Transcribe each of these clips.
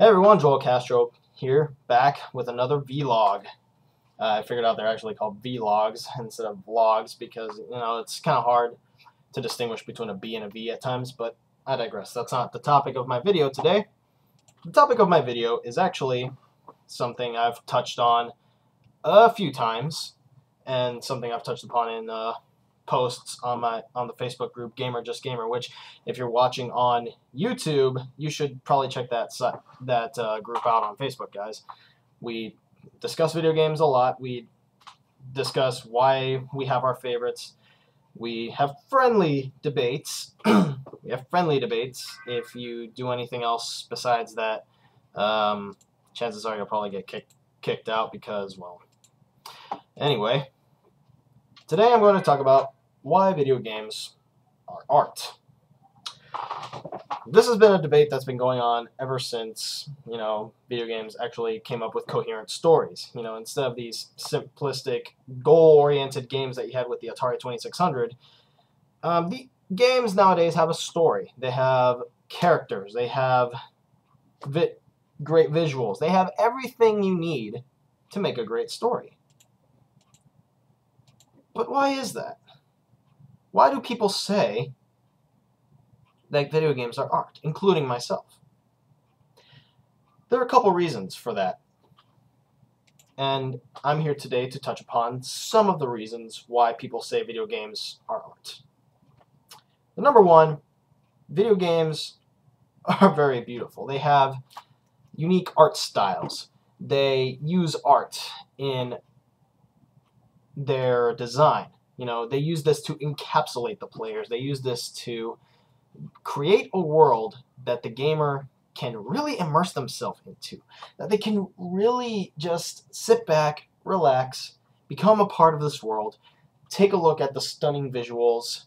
Hey everyone, Joel Castro here, back with another vlog. I figured out they're actually called vlogs instead of vlogs because, it's kind of hard to distinguish between a B and a V at times, but I digress. That's not the topic of my video today. The topic of my video is actually something I've touched on a few times and something I've touched upon in posts on the Facebook group Gamer Just Gamer, which if you're watching on YouTube, you should probably check that group out on Facebook, guys. We discuss video games a lot. We discuss why we have our favorites. We have friendly debates. We have friendly debates. If you do anything else besides that, chances are you'll probably get kicked out because, well, anyway. Today I'm going to talk about why video games are art. This has been a debate that's been going on ever since, video games actually came up with coherent stories. Instead of these simplistic, goal-oriented games that you had with the Atari 2600, the games nowadays have a story. They have characters. They have great visuals. They have everything you need to make a great story. But why is that? Why do people say that video games are art, including myself? There are a couple reasons for that. And I'm here today to touch upon some of the reasons why people say video games are art. The number one, video games are very beautiful. They have unique art styles. They use art in their design. They use this to encapsulate the players. They use this to create a world that the gamer can really immerse themselves into, that they can really just sit back, relax, become a part of this world, take a look at the stunning visuals.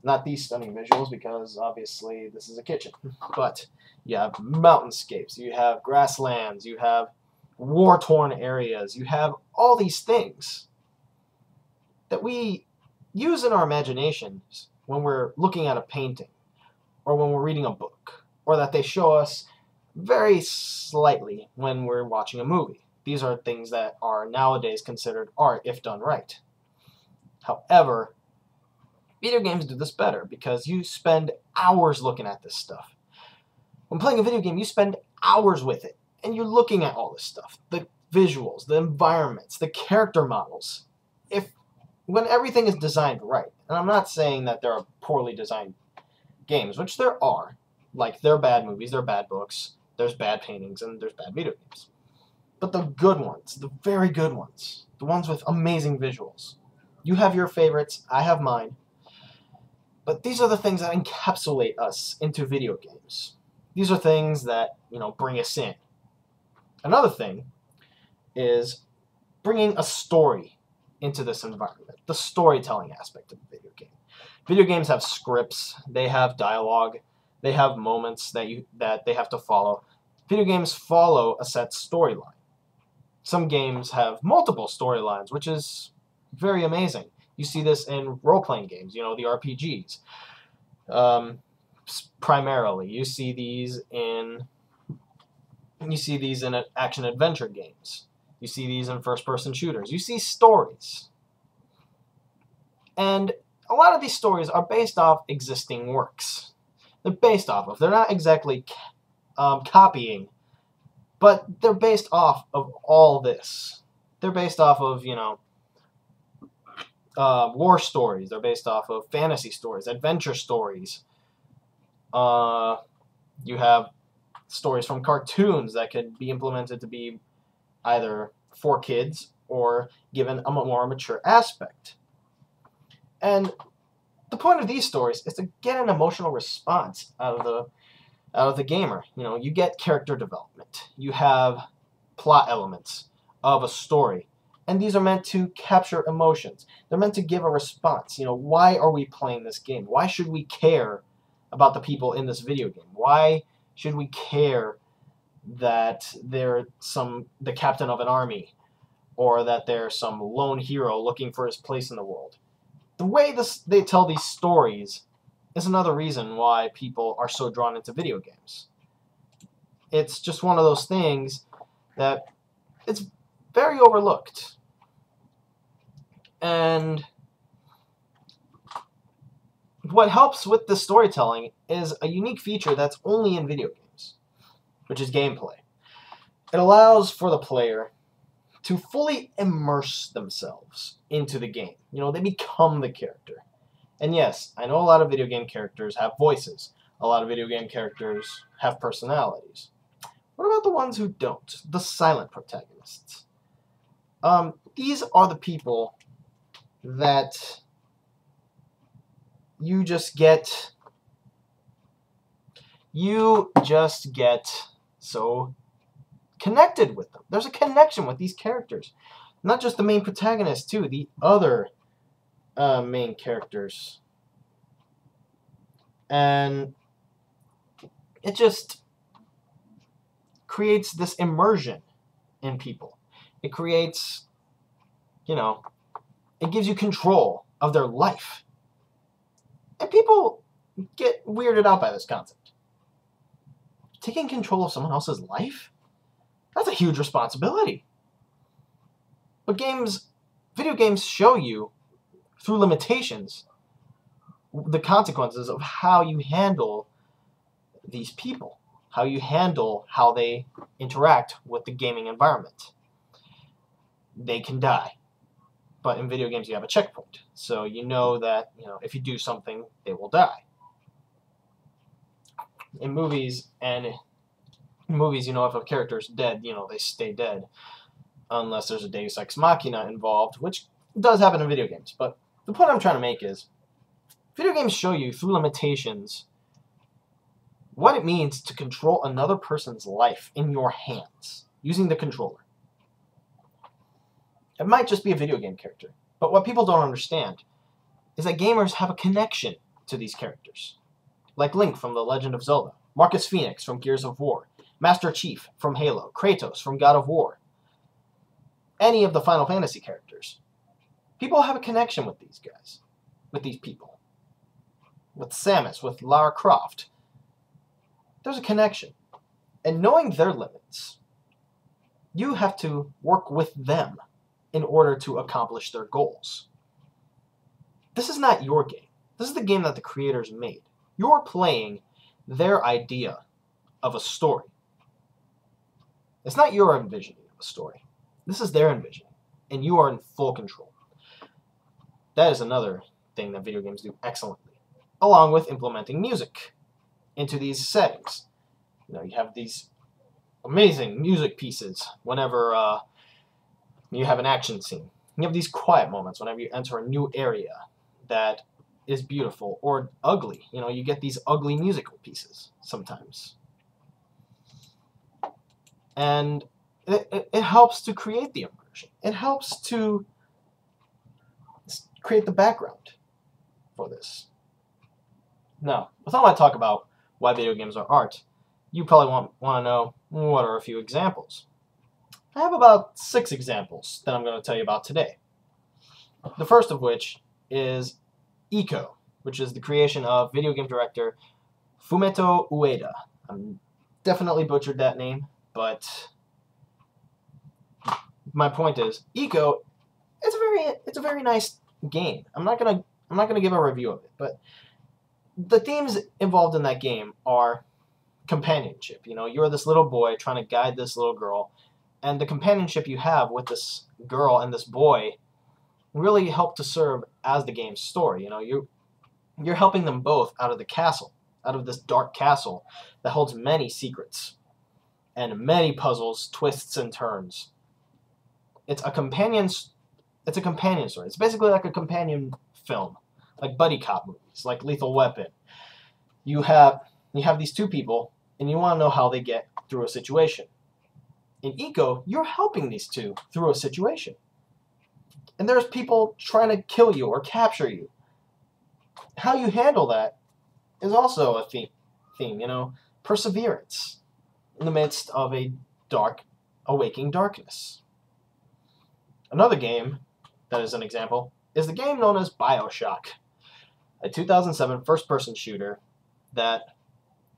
Not these stunning visuals, because obviously this is a kitchen, but you have mountainscapes, you have grasslands, you have war-torn areas, you have all these things that we use in our imaginations when we're looking at a painting or when we're reading a book, or that they show us very slightly when we're watching a movie. These are things that are nowadays considered art if done right. However, video games do this better because you spend hours looking at this stuff. When playing a video game, you spend hours with it, and you're looking at all this stuff. The visuals, the environments, the character models. When everything is designed right, and I'm not saying that there are poorly designed games, which there are, like there are bad movies, there are bad books, there's bad paintings, and there's bad video games. But the good ones, the very good ones, the ones with amazing visuals, you have your favorites, I have mine, but these are the things that encapsulate us into video games. These are things that, bring us in. Another thing is bringing a story into this environment, the storytelling aspect of the video game. Video games have scripts, they have dialogue, they have moments that they have to follow. Video games follow a set storyline. Some games have multiple storylines, which is very amazing. You see this in role-playing games, the RPGs. Primarily, you see these in action-adventure games. You see these in first-person shooters. You see stories. And a lot of these stories are based off existing works. They're based off of. They're not exactly copying, but they're based off of all this. They're based off of, war stories. They're based off of fantasy stories, adventure stories. You have stories from cartoons that could be implemented to be either for kids or given a more mature aspect. And the point of these stories is to get an emotional response out of the gamer. You get character development. You have plot elements of a story. And these are meant to capture emotions. They're meant to give a response. Why are we playing this game? Why should we care about the people in this video game? Why should we care that they're the captain of an army, or that they're some lone hero looking for his place in the world? The way they tell these stories is another reason why people are so drawn into video games. It's just one of those things that it's very overlooked. And what helps with the storytelling is a unique feature that's only in video games, which is gameplay. It allows for the player to fully immerse themselves into the game. You know, they become the character. And yes, I know a lot of video game characters have voices. A lot of video game characters have personalities. What about the ones who don't? The silent protagonists. These are the people that you just get so connected with them. There's a connection with these characters. Not just the main protagonist, too. The other main characters. And it just creates this immersion in people. It creates, it gives you control of their life. And people get weirded out by this concept. Taking control of someone else's life? That's a huge responsibility. But video games show you, through limitations, the consequences of how you handle these people, how you handle how they interact with the gaming environment. They can die. But in video games, you have a checkpoint. So you know that, if you do something, they will die. In movies, if a character is dead, they stay dead. Unless there's a Deus Ex Machina involved, which does happen in video games. But the point I'm trying to make is, video games show you, through limitations, what it means to control another person's life in your hands, using the controller. It might just be a video game character, but what people don't understand is that gamers have a connection to these characters. Like Link from The Legend of Zelda, Marcus Phoenix from Gears of War, Master Chief from Halo, Kratos from God of War, any of the Final Fantasy characters. People have a connection with these guys, with these people. With Samus, with Lara Croft. There's a connection. And knowing their limits, you have to work with them in order to accomplish their goals. This is not your game. This is the game that the creators made. You're playing their idea of a story. It's not your envisioning of a story. This is their envisioning, and you are in full control. That is another thing that video games do excellently, along with implementing music into these settings. You have these amazing music pieces whenever you have an action scene. You have these quiet moments whenever you enter a new area that is beautiful or ugly. You get these ugly musical pieces sometimes. And it helps to create the immersion. It helps to create the background for this. Now, with all I talk about why video games are art, you probably want to know, what are a few examples? I have about 6 examples that I'm going to tell you about today. The first of which is Ico, which is the creation of video game director Fumeto Ueda. I'm definitely butchered that name, but my point is, Ico, it's a very nice game. I'm not gonna give a review of it, but the themes involved in that game are companionship. You're this little boy trying to guide this little girl, and the companionship you have with this girl and this boy really help to serve as the game's story. You're helping them both out of the castle, out of this dark castle that holds many secrets and many puzzles, twists, and turns. It's a companion story. It's basically like a companion film, like buddy cop movies, like Lethal Weapon. You have these two people, and you want to know how they get through a situation. In Ico, you're helping these two through a situation. And there's people trying to kill you or capture you. How you handle that is also a theme, perseverance in the midst of a awaking darkness. Another game that is an example is the game known as BioShock, a 2007 first-person shooter that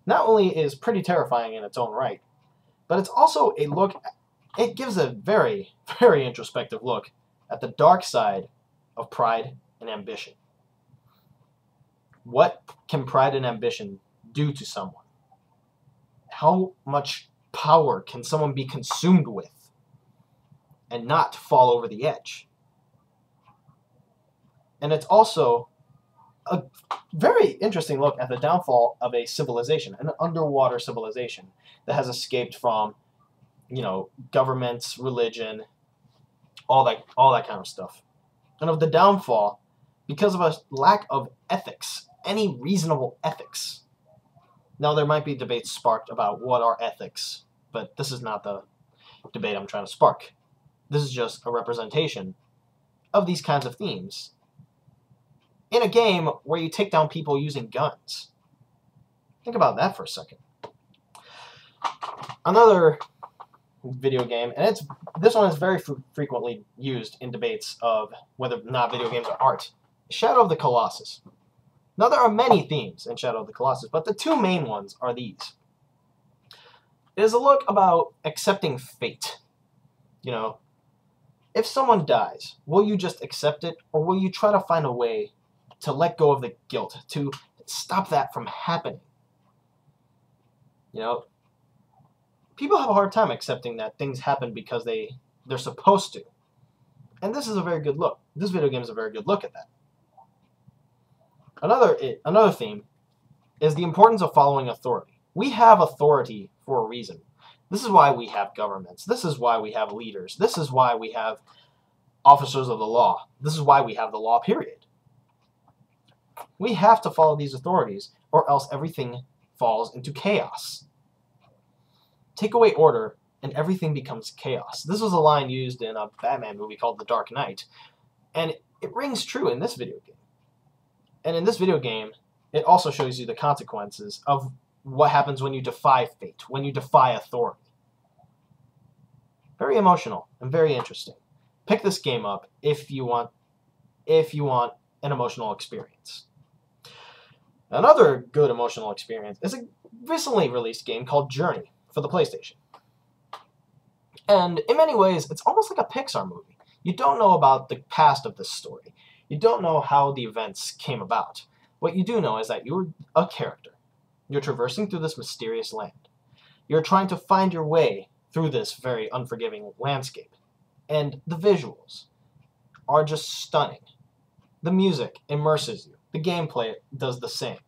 not only is pretty terrifying in its own right, But it's also a look, it gives a very, very introspective look at the dark side of pride and ambition. What can pride and ambition do to someone? How much power can someone be consumed with and not fall over the edge? And it's also a very interesting look at the downfall of a civilization, an underwater civilization that has escaped from, governments, religion, all that kind of stuff. And of the downfall because of a lack of ethics, any reasonable ethics. Now, there might be debates sparked about what are ethics, but this is not the debate I'm trying to spark. This is just a representation of these kinds of themes in a game where you take down people using guns. Think about that for a second. Another video game, and this one is very frequently used in debates of whether or not video games are art, Shadow of the Colossus. Now, there are many themes in Shadow of the Colossus, but the two main ones are these. It is a look about accepting fate. If someone dies, will you just accept it, or will you try to find a way to let go of the guilt, to stop that from happening? People have a hard time accepting that things happen because they're supposed to. And this is a very good look. This video game is a very good look at that. Another theme is the importance of following authority. We have authority for a reason. This is why we have governments. This is why we have leaders. This is why we have officers of the law. This is why we have the law, period. We have to follow these authorities, or else everything falls into chaos. Take away order, and everything becomes chaos. This was a line used in a Batman movie called The Dark Knight, and it rings true in this video game. And in this video game, it also shows you the consequences of what happens when you defy fate, when you defy authority. Very emotional and very interesting. Pick this game up if you want an emotional experience. Another good emotional experience is a recently released game called Journey for the PlayStation. And in many ways, it's almost like a Pixar movie. You don't know about the past of this story. You don't know how the events came about. What you do know is that you're a character. You're traversing through this mysterious land. You're trying to find your way through this very unforgiving landscape. And the visuals are just stunning. The music immerses you. The gameplay does the same.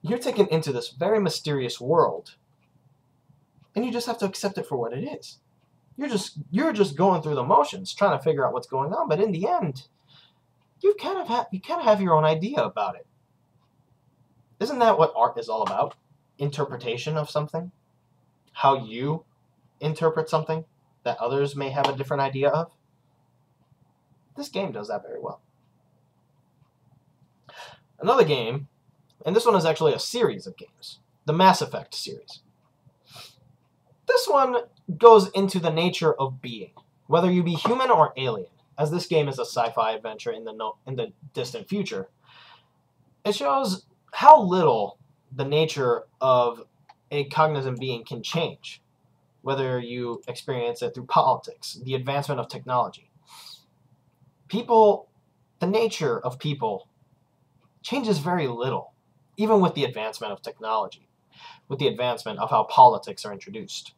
You're taken into this very mysterious world, and you just have to accept it for what it is. You're just going through the motions, trying to figure out what's going on, but in the end, you kind of have your own idea about it. Isn't that what art is all about? Interpretation of something? How you interpret something that others may have a different idea of? This game does that very well. Another game, and this one is actually a series of games, the Mass Effect series. This one goes into the nature of being, whether you be human or alien, as this game is a sci-fi adventure in the distant future. It shows how little the nature of a cognizant being can change, whether you experience it through politics, the advancement of technology. The nature of people changes very little, even with the advancement of technology, with the advancement of how politics are introduced.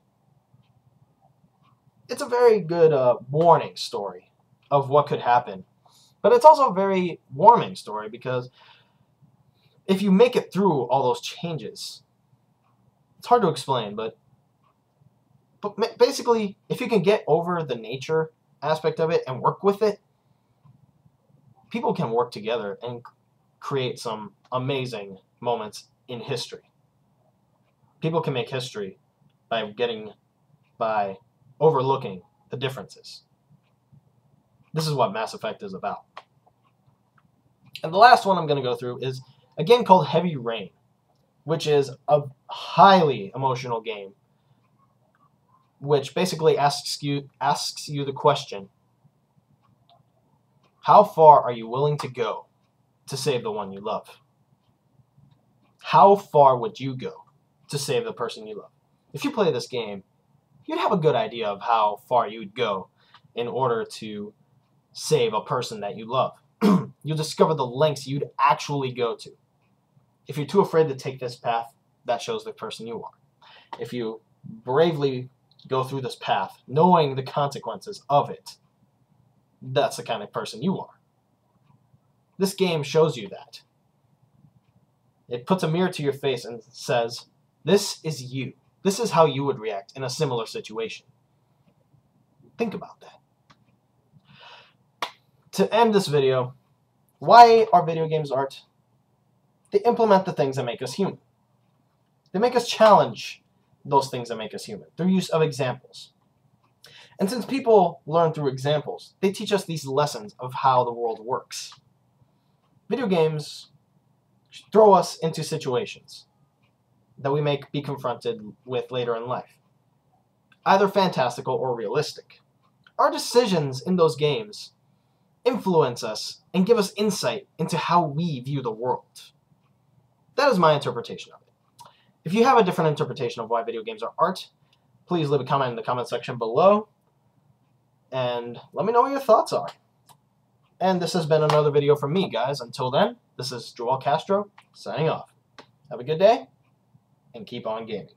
It's a very good warning story of what could happen, but it's also a very warming story because if you make it through all those changes, it's hard to explain, but basically, if you can get over the nature aspect of it and work with it, people can work together and create some amazing moments in history. People can make history by overlooking the differences. This is what Mass Effect is about. And the last one I'm going to go through is a game called Heavy Rain, which is a highly emotional game, which basically asks you the question, how far are you willing to go to save the one you love? How far would you go to save the person you love? if you play this game, you'd have a good idea of how far you'd go in order to save a person that you love. You'll discover the lengths you'd actually go to. If you're too afraid to take this path, that shows the person you are. If you bravely go through this path, knowing the consequences of it, that's the kind of person you are. This game shows you that. It puts a mirror to your face and says, this is you. This is how you would react in a similar situation. Think about that. To end this video, why are video games art? They implement the things that make us human. They make us challenge those things that make us human through use of examples. And since people learn through examples, they teach us these lessons of how the world works. Video games throw us into situations that we may be confronted with later in life, either fantastical or realistic. Our decisions in those games influence us and give us insight into how we view the world. That is my interpretation of it. If you have a different interpretation of why video games are art, please leave a comment in the comment section below and let me know what your thoughts are. And this has been another video from me, guys. Until then, this is Joel Castro signing off. Have a good day and keep on gaming.